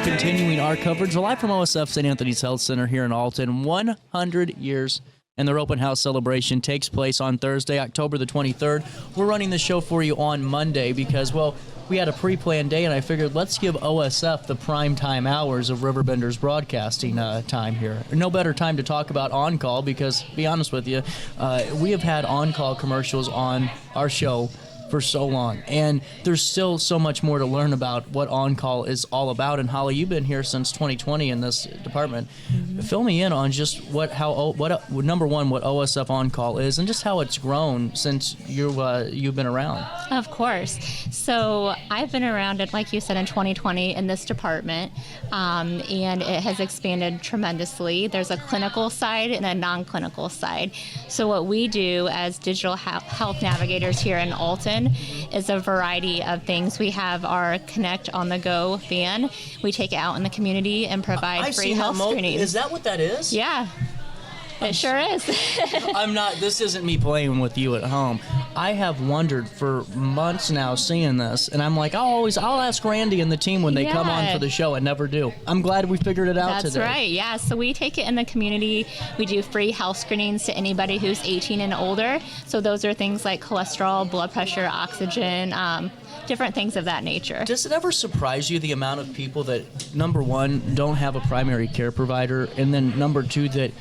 are continuing our coverage live from OSF St. Anthony's Health Center here in Alton. 100 years, and their open house celebration takes place on Thursday, October the 23rd. We're running the show for you on Monday because, well, we had a pre-planned day, and I figured let's give OSF the prime time hours of RiverBender's broadcasting time here. No better time to talk about OnCall because, to be honest with you, we have had OnCall commercials on our show for so long, and there's still so much more to learn about what OnCall is all about. And Holly, you've been here since 2020 in this department. Fill me in on just number one, what OSF OnCall is, and just how it's grown since you've been around. Of course. So I've been around it, like you said, in 2020 in this department, and it has expanded tremendously. There's a clinical side and a non-clinical side. So what we do as digital health navigators here in Alton is a variety of things. We have our Connect on the Go van. We take it out in the community and provide free health screenings. Is that what that is? Yeah. It sure is. This isn't me playing with you at home. I have wondered for months now seeing this, and I'm like, I'll ask Randy and the team when they come on for the show, and never do. I'm glad we figured it out today. That's right, yeah. So we take it in the community. We do free health screenings to anybody who's 18 and older. So those are things like cholesterol, blood pressure, oxygen, different things of that nature. Does it ever surprise you the amount of people that, number one, don't have a primary care provider, and then number two, that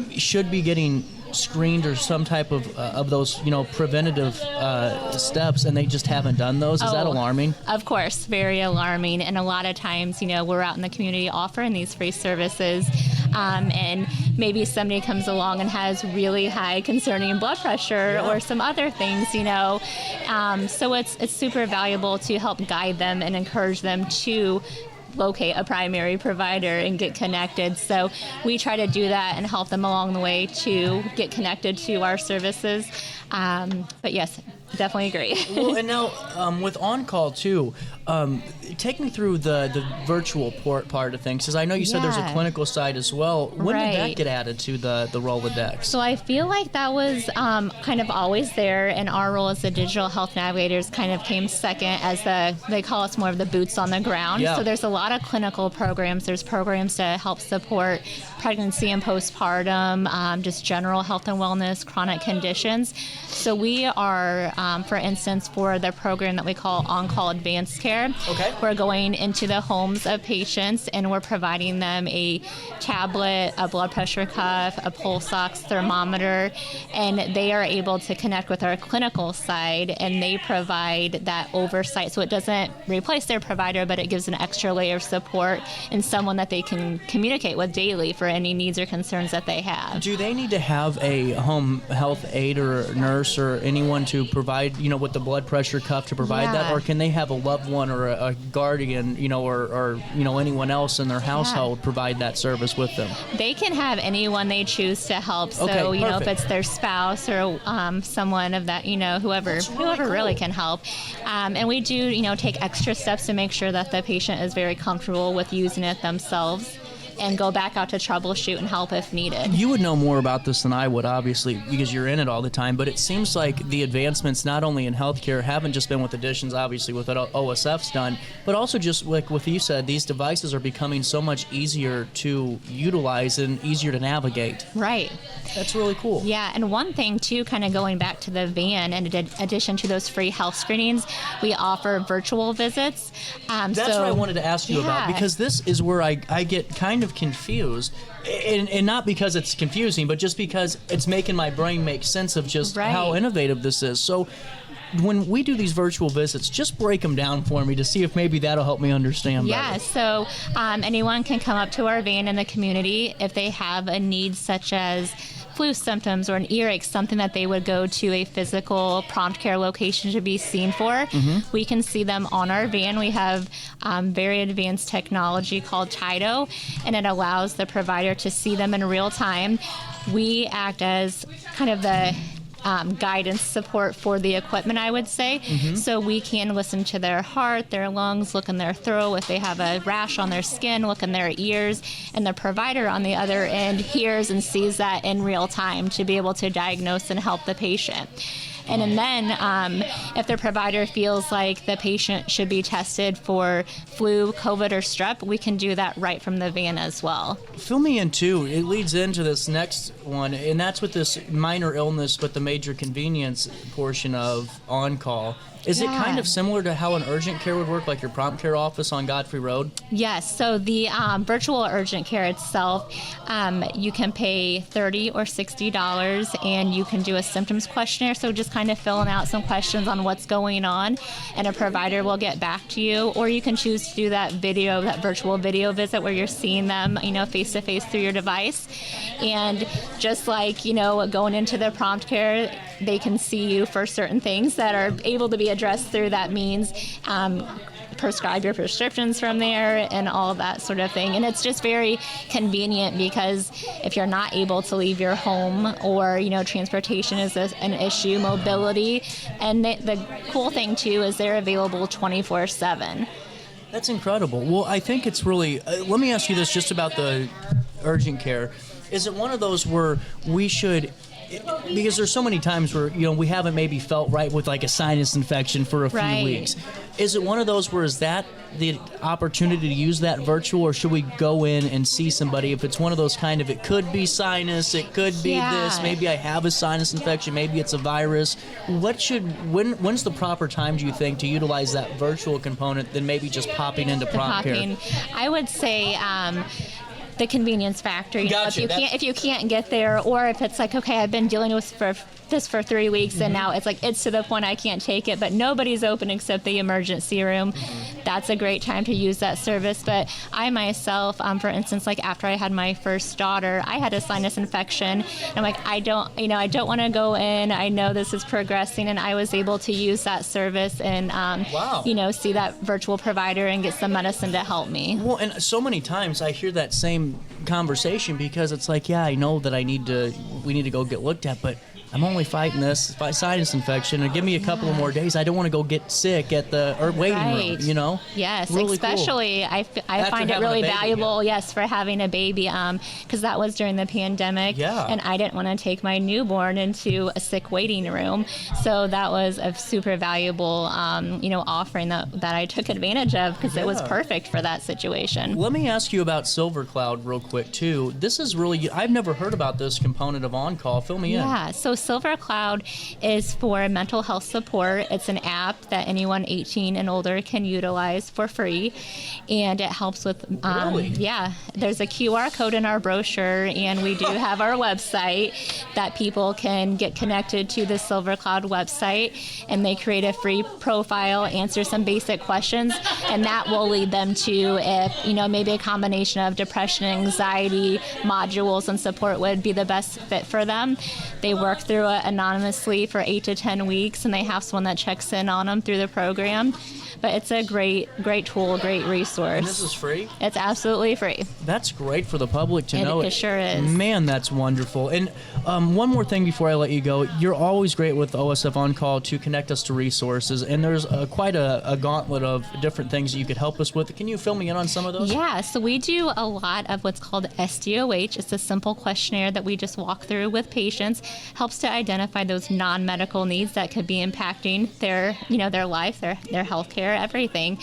should be getting screened or some type of those, preventative steps, and they just haven't done those? Is that alarming? Of course, very alarming. And a lot of times, we're out in the community offering these free services, and maybe somebody comes along and has really high concerning blood pressure or some other things, so it's super valuable to help guide them and encourage them to locate a primary provider and get connected. So we try to do that and help them along the way to get connected to our services. But yes, definitely agree. Well, and now with OnCall too, take me through the virtual part of things, because I know you said there's a clinical side as well. When did that get added to the Rolodex? So I feel like that was kind of always there, and our role as the digital health navigators kind of came second, as they call us more of the boots on the ground. Yeah. So there's a lot of clinical programs. There's programs to help support pregnancy and postpartum, just general health and wellness, chronic conditions. So we are, for instance, for the program that we call OnCall Advanced Care, we're going into the homes of patients and we're providing them a tablet, a blood pressure cuff, a pulse ox thermometer, and they are able to connect with our clinical side, and they provide that oversight. So it doesn't replace their provider, but it gives an extra layer of support and someone that they can communicate with daily for any needs or concerns that they have. Do they need to have a home health aide or a nurse or anyone to provide, with the blood pressure cuff to provide that, or can they have a loved one or a guardian, or anyone else in their household provide that service with them? They can have anyone they choose to help. So, if it's their spouse or someone of that, whoever really can help. And we do, take extra steps to make sure that the patient is very comfortable with using it themselves, and go back out to troubleshoot and help if needed. You would know more about this than I would, obviously, because you're in it all the time, but it seems like the advancements, not only in healthcare, haven't just been with additions, obviously, with what OSF's done, but also just like what you said, these devices are becoming so much easier to utilize and easier to navigate. Right. That's really cool. Yeah, and one thing, too, kind of going back to the van, in addition to those free health screenings, we offer virtual visits. That's what I wanted to ask you about, because this is where I get kind of confused, and not because it's confusing, but just because it's making my brain make sense of just how innovative this is. So when we do these virtual visits, just break them down for me to see if maybe that'll help me understand better. Yeah, so anyone can come up to our van in the community if they have a need such as flu symptoms or an earache, something that they would go to a physical prompt care location to be seen for. We can see them on our van. We have very advanced technology called TIDO, and it allows the provider to see them in real time. We act as kind of the guidance support for the equipment, I would say. So we can listen to their heart, their lungs, look in their throat. If they have a rash on their skin, look in their ears. And the provider on the other end hears and sees that in real time to be able to diagnose and help the patient. And then if the provider feels like the patient should be tested for flu, COVID, or strep, we can do that right from the van as well. Fill me in too. It leads into this next one, and that's with this minor illness but the major convenience portion of OnCall. Is it kind of similar to how an urgent care would work, like your prompt care office on Godfrey Road? Yes. So the virtual urgent care itself, you can pay $30 or $60, and you can do a symptoms questionnaire. So just kind of filling out some questions on what's going on, and a provider will get back to you. Or you can choose to do that virtual video visit where you're seeing them, face to face through your device. And just like, going into the prompt care, they can see you for certain things that are able to be addressed through that means, prescribe your prescriptions from there and all that sort of thing. And it's just very convenient because if you're not able to leave your home, or transportation is an issue, mobility, and the cool thing too is they're available 24/7. That's incredible. Well, I think it's really let me ask you this just about the urgent care. Is it one of those where we should, because there's so many times where we haven't maybe felt right with like a sinus infection for a few weeks. Is it one of those where is that the opportunity to use that virtual, or should we go in and see somebody? If it's one of those kind of, it could be sinus, it could be this, maybe I have a sinus infection, maybe it's a virus. When's the proper time, do you think, to utilize that virtual component than maybe just popping into prompt care? I would say the convenience factor. Gotcha. If you can't get there, or if it's like, okay, I've been dealing with this for 3 weeks, and now it's to the point I can't take it, but nobody's open except the emergency room. That's a great time to use that service. But I myself, for instance, like after I had my first daughter, I had a sinus infection. And I'm like, I don't want to go in. I know this is progressing, and I was able to use that service and see that virtual provider and get some medicine to help me. Well, and so many times I hear that same conversation, because it's like, I know that we need to go get looked at, but I'm only fighting this sinus infection, and give me a couple of more days. I don't want to go get sick at the waiting room, Yes, really especially cool. I find it really valuable, for having a baby, because that was during the pandemic, and I didn't want to take my newborn into a sick waiting room. So that was a super valuable, offering that I took advantage of, because it was perfect for that situation. Let me ask you about Silver Cloud real quick, too. This is really, I've never heard about this component of OnCall. Fill me in. Yeah, so Silver Cloud is for mental health support. It's an app that anyone 18 and older can utilize for free, and it helps with there's a QR code in our brochure, and we do have our website that people can get connected to the Silver Cloud website, and they create a free profile, answer some basic questions, and that will lead them to, if maybe a combination of depression, anxiety, modules, and support would be the best fit for them. They work through it anonymously for 8 to 10 weeks, and they have someone that checks in on them through the program. But it's a great tool, great resource. And this is free? It's absolutely free. That's great for the public to know. It sure is. Man, that's wonderful. And one more thing before I let you go. You're always great with OSF OnCall to connect us to resources, and there's quite a gauntlet of different things that you could help us with. Can you fill me in on some of those? Yeah, so we do a lot of what's called SDOH. It's a simple questionnaire that we just walk through with patients. Helps to identify those non-medical needs that could be impacting their life, their health care, everything.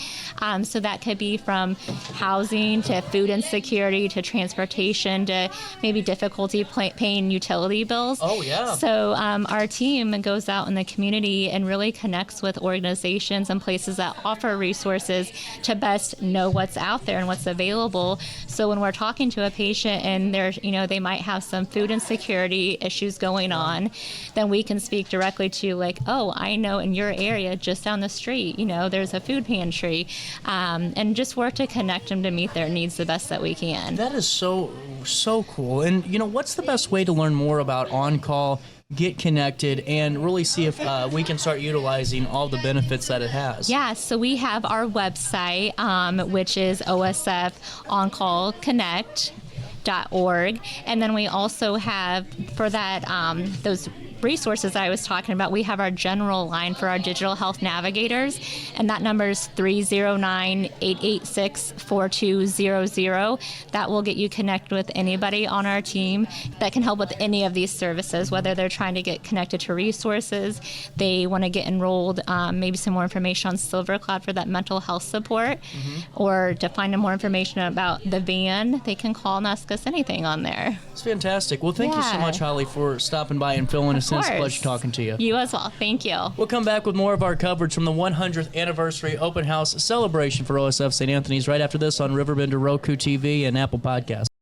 So that could be from housing to food insecurity to transportation to maybe difficulty paying utility bills. Oh, yeah. So our team goes out in the community and really connects with organizations and places that offer resources to best know what's out there and what's available. So when we're talking to a patient and they might have some food insecurity issues going on, then we can speak directly to I know in your area just down the street, there's a food pantry, and just work to connect them to meet their needs the best that we can. That is so cool. And what's the best way to learn more about OnCall, get connected, and really see if we can start utilizing all the benefits that it has? Yeah, so we have our website, which is OSF OnCall Connect.org, and then we also have for that those resources I was talking about, we have our general line for our digital health navigators, and that number is 309-886-4200. That will get you connected with anybody on our team that can help with any of these services, whether they're trying to get connected to resources, they want to get enrolled, maybe some more information on SilverCloud for that mental health support, or to find more information about the van, they can call and ask us anything on there. It's fantastic. Well, thank you so much, Holly, for stopping by and filling us in. It's a pleasure talking to you. You as well. Thank you. We'll come back with more of our coverage from the 100th anniversary open house celebration for OSF St. Anthony's right after this on RiverBender, Roku TV, and Apple Podcasts.